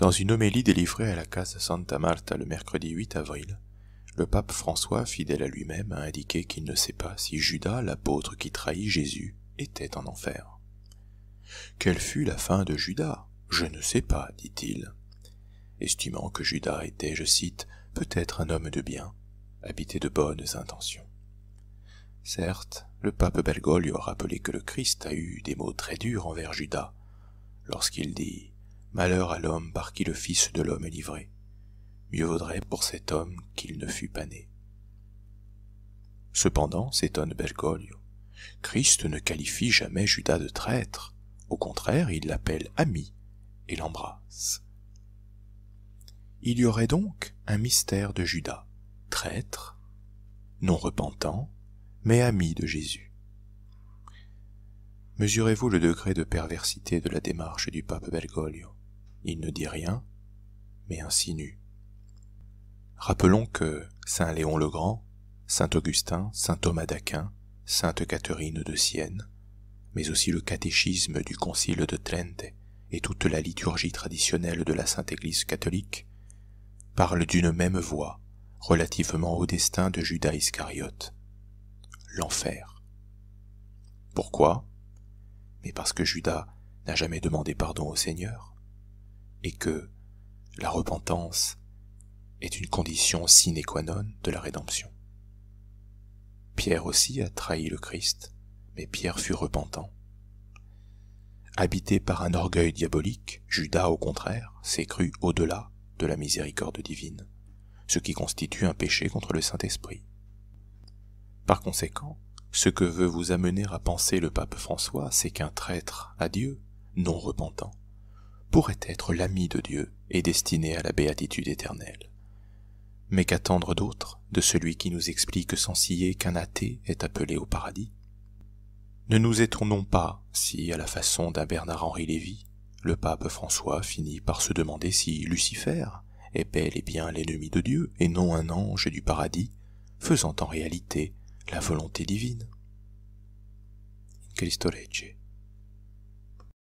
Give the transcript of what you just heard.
Dans une homélie délivrée à la Casa Santa Marta le mercredi 8 avril, le pape François, fidèle à lui-même, a indiqué qu'il ne sait pas si Judas, l'apôtre qui trahit Jésus, était en enfer. « Quelle fut la fin de Judas ? Je ne sais pas, dit-il, estimant que Judas était, je cite, « peut-être un homme de bien, habité de bonnes intentions ». Certes, le pape Bergoglio a rappelé que le Christ a eu des mots très durs envers Judas, lorsqu'il dit « Malheur à l'homme par qui le Fils de l'homme est livré. Mieux vaudrait pour cet homme qu'il ne fût pas né. » Cependant, s'étonne Bergoglio, Christ ne qualifie jamais Judas de traître. Au contraire, il l'appelle ami et l'embrasse. Il y aurait donc un mystère de Judas, traître, non repentant, mais ami de Jésus. Mesurez-vous le degré de perversité de la démarche du pape Bergoglio. Il ne dit rien, mais insinue. Rappelons que saint Léon le Grand, saint Augustin, saint Thomas d'Aquin, sainte Catherine de Sienne, mais aussi le catéchisme du Concile de Trente et toute la liturgie traditionnelle de la Sainte Église catholique parlent d'une même voix relativement au destin de Judas Iscariote, l'enfer. Pourquoi ? Mais parce que Judas n'a jamais demandé pardon au Seigneur, et que la repentance est une condition sine qua non de la rédemption. Pierre aussi a trahi le Christ, mais Pierre fut repentant. Habité par un orgueil diabolique, Judas, au contraire, s'est cru au-delà de la miséricorde divine, ce qui constitue un péché contre le Saint-Esprit. Par conséquent, ce que veut vous amener à penser le pape François, c'est qu'un traître à Dieu, non repentant, pourrait être l'ami de Dieu et destiné à la béatitude éternelle. Mais qu'attendre d'autre de celui qui nous explique sans ciller qu'un athée est appelé au paradis ? Ne nous étonnons pas si, à la façon d'un Bernard-Henri Lévy, le pape François finit par se demander si Lucifer est bel et bien l'ennemi de Dieu et non un ange du paradis, faisant en réalité la volonté divine. In Cristo Regge.